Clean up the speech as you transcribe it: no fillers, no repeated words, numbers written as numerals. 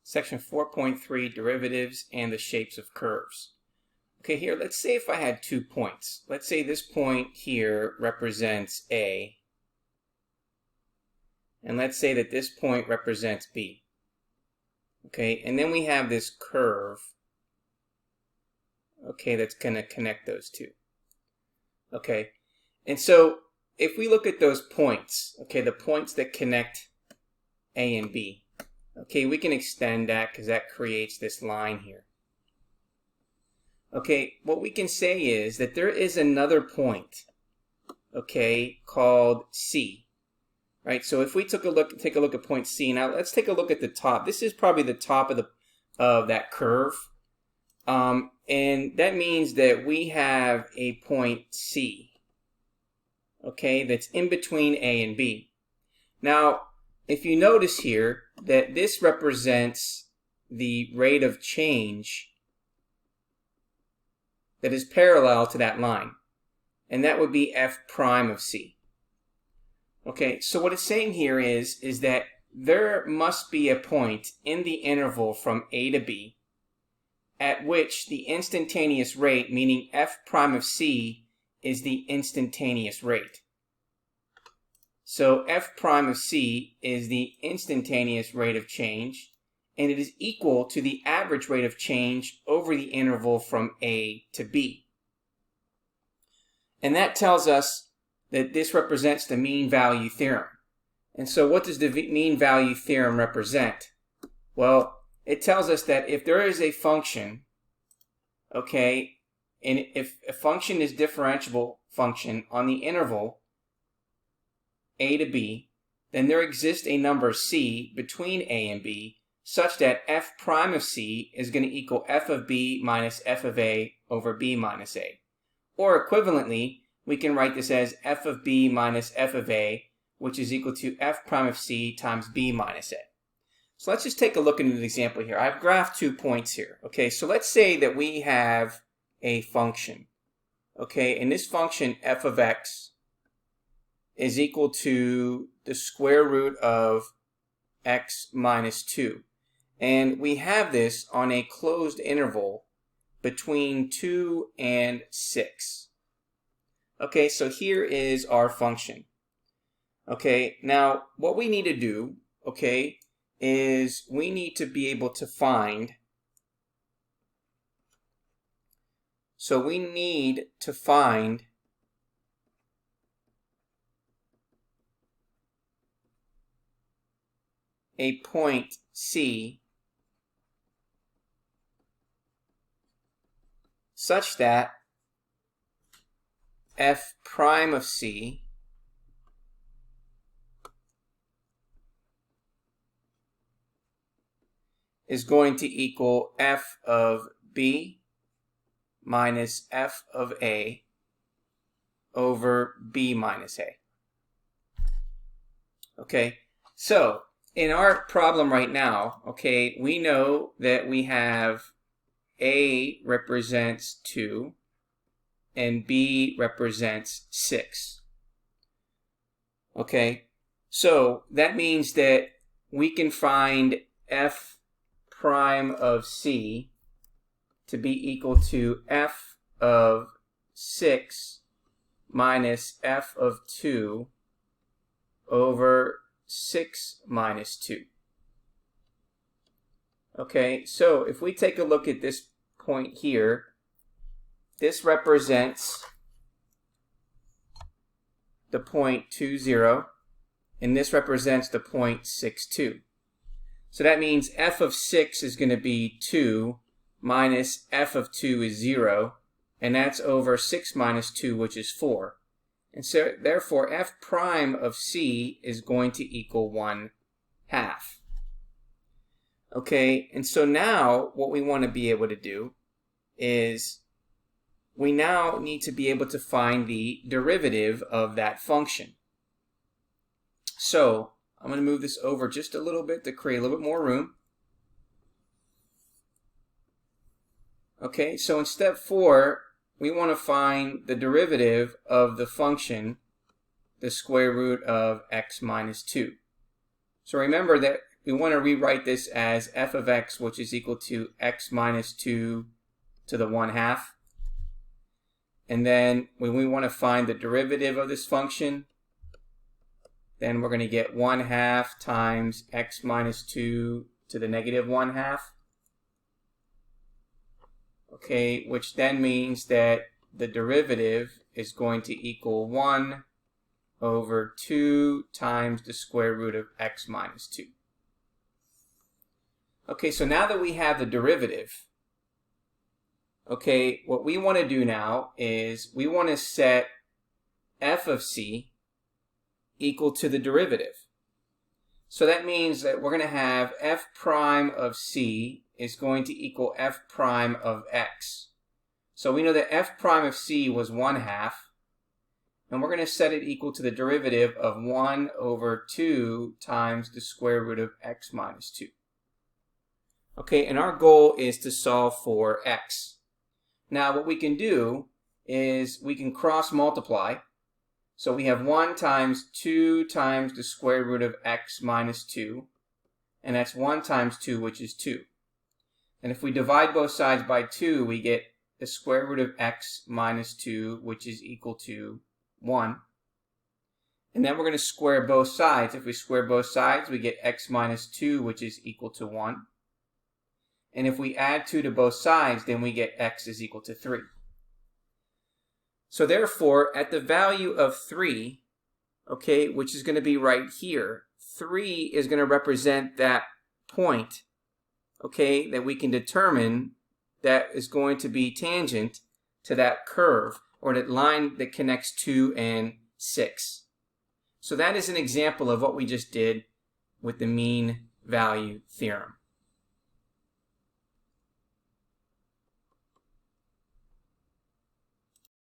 Section 4.3, derivatives and the shapes of curves. Okay, here, let's say if I had 2 points. Let's say this point here represents A, and let's say that this point represents B. Okay, and then we have this curve, okay, that's going to connect those two. Okay, and so if we look at those points, okay, the points that connect A and B, okay, we can extend that because that creates this line here. Okay, what we can say is that there is another point, okay, called C, right? So if we take a look at point C. Now let's take a look at the top. This is probably the top of that curve, and that means that we have a point C, okay, that's in between A and B. Now, if you notice here that this represents the rate of change that is parallel to that line, and that would be f prime of C. Okay, so what it's saying here is that there must be a point in the interval from A to B at which the instantaneous rate, meaning f prime of C, is the instantaneous rate. So f prime of C is the instantaneous rate of change, and it is equal to the average rate of change over the interval from A to B. And that tells us that this represents the mean value theorem. And so what does the mean value theorem represent? Well, it tells us that if there is a function, okay, and if a function is differentiable function on the interval A to B, then there exists a number C between A and B such that f prime of C is going to equal f of B minus f of A over B minus A. Or equivalently, we can write this as f of B minus f of A, which is equal to f prime of C times B minus A. So let's just take a look at an example here. I've graphed 2 points here. Okay, so let's say that we have a function. Okay, and this function f of x is equal to the square root of x minus 2. And we have this on a closed interval between 2 and 6. Okay, so here is our function. Okay, now what we need to do, okay, is we need to be able to find, so we need to find a point C such that f prime of C is going to equal f of B minus f of A over B minus A. Okay, so in our problem right now, okay, we know that we have A represents 2 and B represents 6. Okay, so that means that we can find f prime of C to be equal to f of 6 minus f of 2 over 6 minus 2. Okay, so if we take a look at this point here, this represents the point 2, 0, and this represents the point 6, 2. So that means f of 6 is going to be 2 minus f of 2 is 0, and that's over 6 minus 2, which is 4. And so therefore f prime of C is going to equal 1/2. Okay, and so now what we want to be able to do is we now need to be able to find the derivative of that function. So I'm going to move this over just a little bit to create a little bit more room. Okay, so in step 4, we want to find the derivative of the function, the square root of x minus 2. So remember that we want to rewrite this as f of x, which is equal to x minus 2 to the 1/2. And then when we want to find the derivative of this function, then we're going to get 1/2 times x minus 2 to the negative 1/2. Okay, which then means that the derivative is going to equal 1 over 2 times the square root of x minus 2. Okay, so now that we have the derivative, okay, what we want to do now is we want to set f of c equal to the derivative. So that means that we're going to have f prime of c is going to equal f prime of x. So we know that f prime of c was 1/2, and we're going to set it equal to the derivative of 1 over 2 times the square root of x minus 2. Okay, and our goal is to solve for x. Now what we can do is we can cross multiply. So we have 1 times 2 times the square root of x minus 2, and that's 1 times 2, which is 2. And if we divide both sides by 2, we get the square root of x minus 2, which is equal to 1. And then we're going to square both sides. If we square both sides, we get x minus 2, which is equal to 1. And if we add 2 to both sides, then we get x is equal to 3. So therefore, at the value of 3, okay, which is going to be right here, 3 is going to represent that point, okay, that we can determine that is going to be tangent to that curve, or that line that connects 2 and 6. So that is an example of what we just did with the mean value theorem.